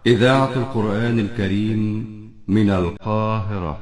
إذاعة القرآن الكريم من القاهرة.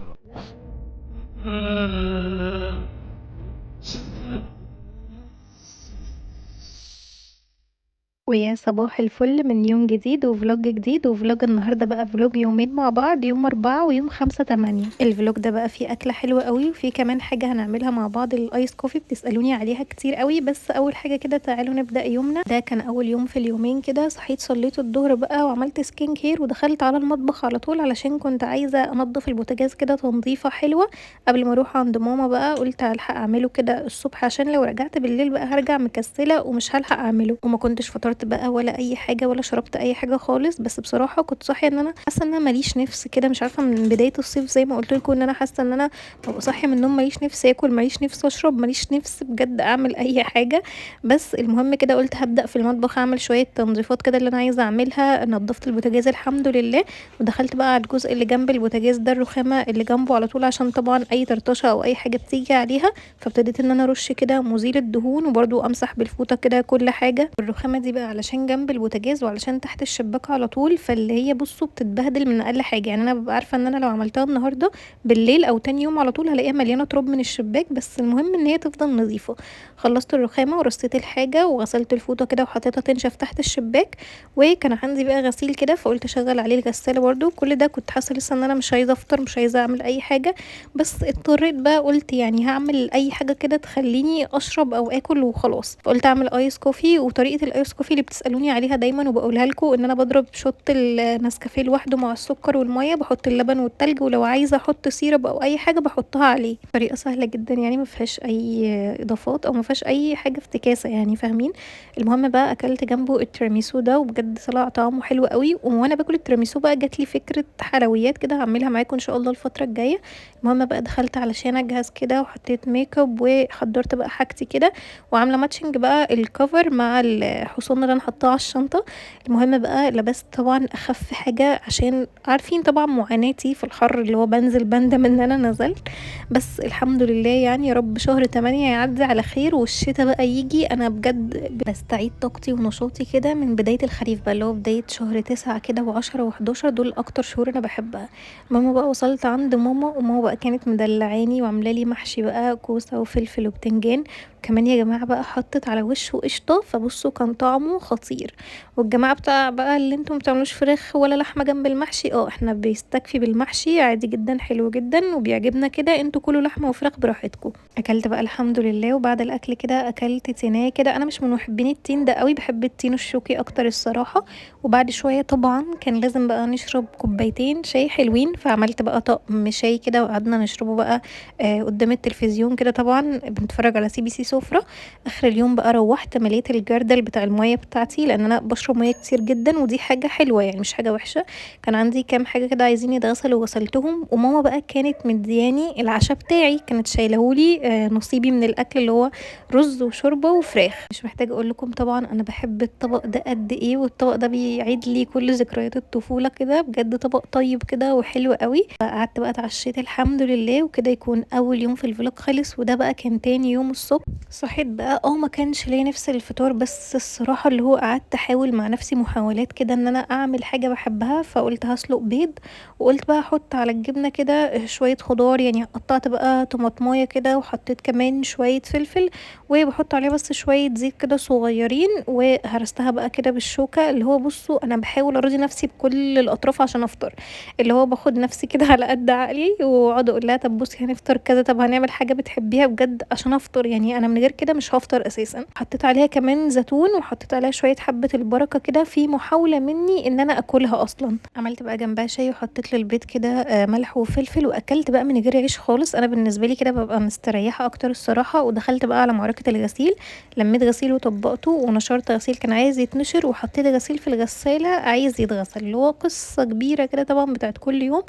ويا صباح الفل من يوم جديد وفلوج جديد وفلوج النهاردة بقى فلوج يومين مع بعض، يوم 4 ويوم 5/8. الفلوج ده بقى فيه أكلة حلوة قوي وفيه كمان حاجة هنعملها مع بعض، الآيس كوفي بتسألوني عليها كتير قوي. بس أول حاجة كده تعالوا نبدأ يومنا. ده كان أول يوم في اليومين كده، صحيت صليت الظهر بقى وعملت سكين كير ودخلت على المطبخ على طول علشان كنت عايزة أنضف البوتاجاز كده تنظيفة حلوة قبل ما أروح عند ماما. بقى قلت هلحق أعمله كده الصبح عشان لو رجعت بالليل بقى هرجع مكسلة ومش هلحق أعمله. وما كنتش فطرت بقى ولا أي حاجة ولا شربت أي حاجة خالص، بس بصراحة كنت صاحية ان انا حاسة ان انا ماليش نفس كده، مش عارفة، من بداية الصيف زي ما قلت لكم ان انا حاسة ان انا ببقى صاحية من النوم ماليش نفس اكل، ماليش نفس اشرب، ماليش نفس بجد اعمل اي حاجة. بس المهم كده قلت هبدأ في المطبخ اعمل شوية تنظيفات كده اللي انا عايزة اعملها. نظفت البوتاجاز الحمد لله، ودخلت بقى على الجزء اللي جنب البوتاجاز ده، الرخامة اللي جنبه على طول، عشان طبعا اي طرطشة او اي حاجة بتيجي عليها. فابتديت ان انا ارش كده مزيل الدهون وبرده امسح بالفوطة كده كل حاجة. الرخامة دي بقى علشان جنب البوتاجاز وعلشان تحت الشباك على طول، فاللي هي بصوا بتتبهدل من اقل حاجة. يعني انا ببقى عارفة ان انا لو عملتها النهاردة بالليل او تاني يوم على طول هلاقيها مليانة تراب من الشباك، بس المهم ان هي تفضل نظيفة. خلصت الرخامة ورصيت الحاجة وغسلت الفوطة كده وحطيتها تنشف تحت الشباك. وكان عندي بقى غسيل كده فقلت اشغل عليه الغسالة برضو. كل ده كنت حاسة لسه ان انا مش عايزة افطر، مش عايزة اعمل اي حاجة، بس اضطريت بقى قلت يعني هعمل اي حاجة كده تخليني اشرب او اكل وخلاص. فقلت اعمل ايس كوفي، وطريقة الايس كوفي اللي بتسألوني عليها دايما وبقولها لكم ان انا بضرب شوت النسكافيه لوحده مع السكر والمية، بحط اللبن والتلج، ولو عايزة احط سيرب او اي حاجة بحطها عليه. طريقة سهلة جدا يعني، ما فيهاش اي اضافات او ما فيهاش اي حاجة افتكاسة، يعني فاهمين. المهم بقى اكلت جنبه التيراميسو ده وبجد طلع طعمه حلو قوي. وانا باكل التيراميسو بقى جات لي فكرة حلويات كده هعملها معاكم ان شاء الله الفترة الجاية. المهم بقى دخلت علشان اجهز كده وحطيت ميك اب وحضرت بقى حاجتي كده، وعامله ماتشنج بقى الكفر مع الحصان اللي انا حطاه على الشنطه. المهم بقى لبست طبعا اخف حاجه عشان عارفين طبعا معاناتي في الحر اللي هو بنزل بندم ان انا نزلت. بس الحمد لله يعني، يا رب شهر 8 يعدي على خير والشتاء بقى يجي. انا بجد بستعيد طاقتي ونشاطي كده من بدايه الخريف بقى، اللي هو بدايه شهر 9 كده و10 و11، دول اكتر شهور انا بحبها. ماما بقى وصلت عند ماما، وماما بقى كانت مدلعاني وعامله لي محشي بقى كوسه وفلفل وبتنجان. كمان يا جماعه بقى حطت على وشه قشطه، فبصوا كان طعمه خطير. والجماعه بتاع بقى اللي انتم مبتعملوش فراخ ولا لحمه جنب المحشي، احنا بيستكفي بالمحشي عادي جدا، حلو جدا وبيعجبنا كده، انتوا كلوا لحمه وفراخ براحتكم. اكلت بقى الحمد لله. وبعد الاكل كده اكلت تينيه كده، انا مش من محبين التين ده قوي، بحب التين الشوكي اكتر الصراحه. وبعد شويه طبعا كان لازم بقى نشرب كوبايتين شاي حلوين، فعملت بقى طقم شاي كده وقعدنا نشربه بقى قدام التلفزيون كده، طبعا بنتفرج على CBC سفرة. اخر اليوم بقى روحت مليت الجردل بتاع المية بتاعتي، لان انا بشرب مية كتير جدا ودي حاجة حلوة يعني مش حاجة وحشة. كان عندي كام حاجة كده عايزين يتغسلوا وغسلتهم. وماما بقى كانت مدياني العشاء بتاعي، كانت شايلهولي نصيبي من الاكل اللي هو رز وشوربة وفراخ. مش محتاجة اقول لكم طبعا انا بحب الطبق ده قد ايه، والطبق ده بيعيد لي كل ذكريات الطفولة كده، بجد طبق طيب كده وحلو قوي. قعدت بقى اتعشيت الحمد لله، وكده يكون اول يوم في الفلوج خلص. وده بقى كان تاني يوم الصبح. صحيت بقى ما كانش ليا نفس الفطار، بس الصراحة اللي هو قعدت احاول مع نفسي محاولات كده ان انا اعمل حاجة بحبها. فقلت هسلق بيض، وقلت بقى احط على الجبنة كده شوية خضار، يعني قطعت بقى طماطمايه كده وحطيت كمان شوية فلفل، وبحط عليها بس شوية زيت كده صغيرين، وهرستها بقى كده بالشوكة. اللي هو بصوا انا بحاول ارضي نفسي بكل الاطراف عشان افطر، اللي هو باخد نفسي كده على قد عقلي واقعد اقول لها طب بصي هنفطر كذا، طب هنعمل حاجة بتحبيها بجد عشان افطر، يعني انا من غير كده مش هفطر اساسا. حطيت عليها كمان زيتون وحطيت عليها شوية حبة البركة كده في محاولة مني ان انا اكلها اصلا. عملت بقى جنبها شاي وحطيت للبيض كده ملح وفلفل، واكلت بقى من غير عيش خالص. انا بالنسبة لي كده ببقى مستريحة اكتر الصراحة. ودخلت بقى على معركة الغسيل، لميت غسيل وطبقته ونشرت غسيل كان عايز يتنشر، وحطيت غسيل في الغسالة عايز يتغسل، اللي هو قصة كبيرة كده طبعا بتاعت كل يوم.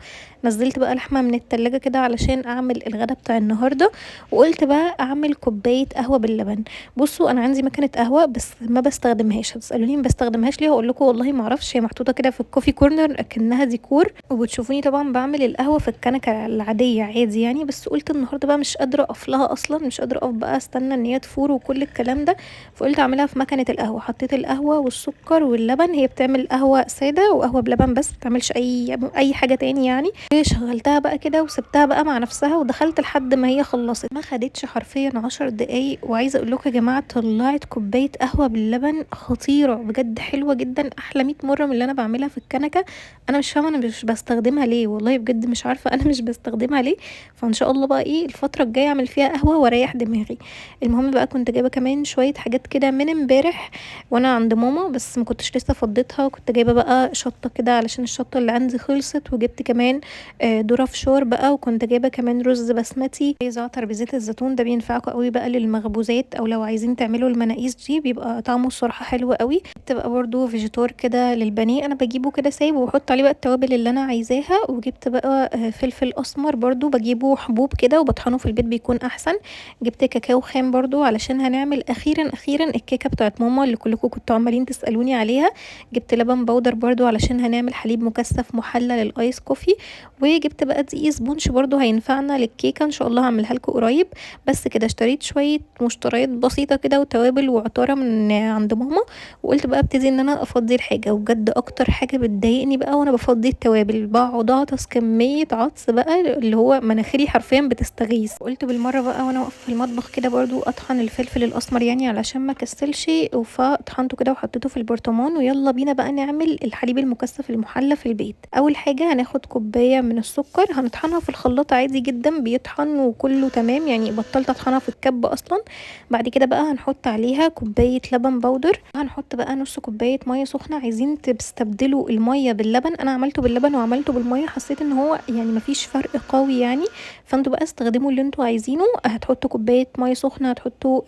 نزلت بقى لحمة من التلاجة كده علشان اعمل الغدا بتاع النهاردة. وقلت بقى اعمل كوباية قهوة باللبن. بصوا انا عندي مكنة قهوة بس ما بستخدمهاش. هتسالوني ما بستخدمهاش ليه؟ هقول لكم والله ما اعرفش، هي محطوطه كده في الكوفي كورنر اكنها ديكور. وبتشوفوني طبعا بعمل القهوه في الكنكه العاديه عادي يعني، بس قلت النهارده بقى مش قادره اقف لها اصلا، مش قادره اقف بقى استنى ان هي تفور وكل الكلام ده. فقلت اعملها في مكنه القهوه. حطيت القهوه والسكر واللبن، هي بتعمل قهوه ساده وقهوه بلبن بس، ما بتعملش اي حاجه تاني يعني. شغلتها بقى كده وسبتها بقى مع نفسها، ودخلت لحد ما هي خلصت. ما خدتش حرفيا 10 دقايق، وعايزه اقول لكم يا جماعه طلعت كوبايه قهوه باللبن خطيره بجد، حلوه جدا، احلى 100 مره من اللي انا بعملها في الكنكه. انا مش فاهمه انا مش بستخدمها ليه، والله بجد مش عارفه انا مش بستخدمها ليه. فان شاء الله بقى ايه الفتره الجايه اعمل فيها قهوه واريح دماغي. المهم بقى كنت جايبه كمان شويه حاجات كده من امبارح وانا عند ماما، بس ما كنتش لسه فضيتها. كنت جايبه بقى شطه كده علشان الشطه اللي عندي خلصت، وجبت كمان ذره فشار بقى، وكنت جايبه كمان رز بسمتي زعتر بزيت الزيتون. ده بينفعكم قوي بقى للمخبوزات، او لو عايزين تعملوا المناقيس دي بيبقى طعمه الصراحه حلو قوي. بتبقى برضو فيجيتار كده للبانيه، انا بجيبه كده سايبه وبحط عليه بقى التوابل اللي انا عايزاها. وجبت بقى فلفل اسمر برضو بجيبه حبوب كده وبطحنه في البيت بيكون احسن. جبت كاكاو خام برضو علشان هنعمل اخيرا الكيكه بتاعت ماما اللي كلكم كنتوا عمالين تسالوني عليها. جبت لبن بودر برضو علشان هنعمل حليب مكثف محلى للايس كوفي. وجبت بقى دقيق سبونج برضو هينفعنا للكيكه ان شاء الله، هعملها لكم قريب. بس كده اشتريت شويه مشتريات بسيطه كده وتوابل وعطاره من عند ماما. وقلت بقى ابتدي ان انا افضي الحاجه. وبجد اكتر حاجه بتضايقني بقى وانا بفضي التوابل، بقعد اعطس كميه عطس بقى اللي هو مناخيري حرفيا بتستغيث. قلت بالمره بقى وانا واقفه في المطبخ كده برضو اطحن الفلفل الاسمر يعني علشان ما كسلش، فطحنته كده وحطيته في البرطمان. ويلا بينا بقى نعمل الحليب المكثف المحلى في البيت. اول حاجه هناخد كوبايه من السكر، هنطحنها في الخلاط عادي جدا بيطحن وكله تمام يعني، بطلت اطحنها في الكب اصلا. بعد كده بقى هنحط عليها كوبايه لبن بودر، هنحط بقى نص كوبايه ميه سخنه. عايزين تستبدلوا الميه باللبن، انا عملته باللبن وعملته بالميه، حسيت ان هو يعني مفيش فرق قوي يعني. فانتوا بقى استخدموا اللي انتوا عايزينه. هتحطوا كوبايه ميه سخنه، هتحطوا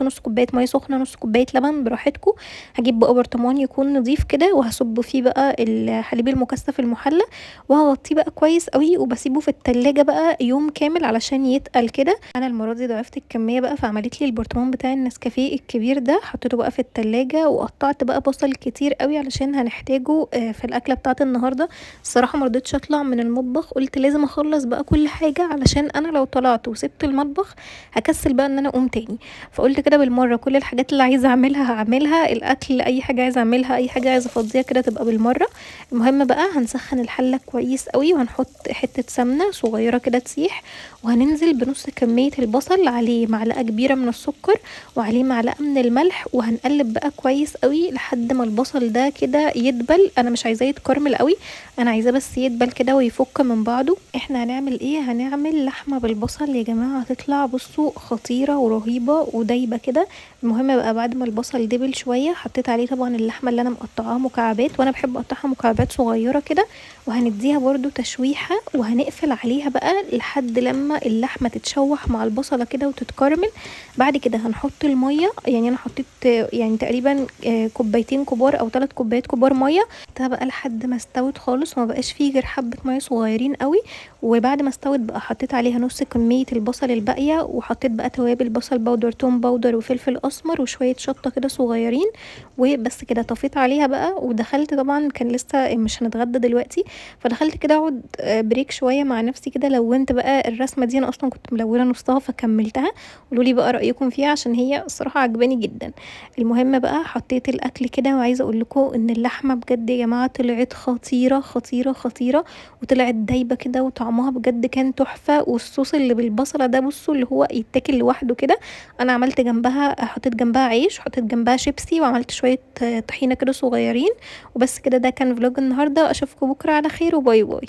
نص كوبايه ميه سخنه، نص كوبايه لبن براحتكم. هجيب بقى برطمان يكون نظيف كده وهصب فيه بقى الحليب المكثف المحلى، وهغطيه بقى كويس قوي وبسيبه في التلاجة بقى يوم كامل علشان يتقل كده. انا المره دي ضعفت الكميه بقى، فعملت لي البرطمان بتاع النسكافيه الكبير ده، حطيته بقى في التلاجة. وقطعت بقى بصل كتير قوي علشان هنحتاجه في الاكله بتاعه النهارده. الصراحه ما رضيتش اطلع من المطبخ، قلت لازم اخلص بقى كل حاجه علشان انا لو طلعت وسبت المطبخ هكسل بقى ان انا اقوم تاني. فقلت كده بالمره كل الحاجات اللي عايزه اعملها هعملها، الاكل اي حاجه عايزه اعملها، اي حاجه عايزه افضيها كده تبقى بالمره. المهم بقى هنسخن الحله كويس قوي، وهنحط حته سمنه صغيره كده تسيح، وهننزل بنص كميه البصل، عليه معلقه كبيره من السكر وعليه معلقه من الملح. وهنقلب بقى كويس قوي لحد ما البصل ده كده يدبل. انا مش عايزاه يتكرمل قوي، انا عايزاه بس يدبل كده ويفك من بعضه. احنا هنعمل ايه؟ هنعمل لحمه بالبصل يا جماعه، هتطلع بصوا خطيره ورهيبه ودايبه كده. المهم بقى بعد ما البصل دبل شويه حطيت عليه طبعا اللحمه اللي انا مقطعاها مكعبات، وانا بحب اقطعها مكعبات صغيره كده. وهنديها برضو تشويحه، وهنقفل عليها بقى لحد لما اللحمه تتشوح مع البصله كده وتتكرمل. بعد كده هنحط الميه، يعني انا حطيت يعني تقريبا كوبايتين كبار او 3 كوبايات كبار ميه. ده بقى لحد ما استوت خالص وما بقاش فيه غير حبه ميه صغيرين قوي. وبعد ما استوت بقى حطيت عليها نص كميه البصل الباقيه، وحطيت بقى توابل بصل باودر، توم باودر، وفلفل اسمر، وشويه شطه كده صغيرين. وبس كده طفيت عليها بقى ودخلت. طبعا كان لسه مش هنتغدى دلوقتي، فدخلت كده اقعد بريك شويه مع نفسي كده. لونت بقى الرسمه دي، انا اصلا كنت ملونه نصها فكملتها. قولوا لي بقى رايكم فيها عشان هي الصراحه عجباني جدا. المهم بقى حطيت الاكل كده، وعايزه اقول لكم ان اللحمه بجد يا جماعه طلعت خطيره خطيره خطيره، وطلعت دايبه كده، وطعمها بجد كان تحفه. والصوص اللي بالبصله ده بصوا اللي هو يتاكل لوحده كده. انا عملت جنبها، حطيت جنبها عيش، حطيت جنبها شيبسي، وعملت شويه طحينه كده صغيرين. وبس كده، ده كان فلوج النهارده. اشوفكم بكره على خير، وباي باي.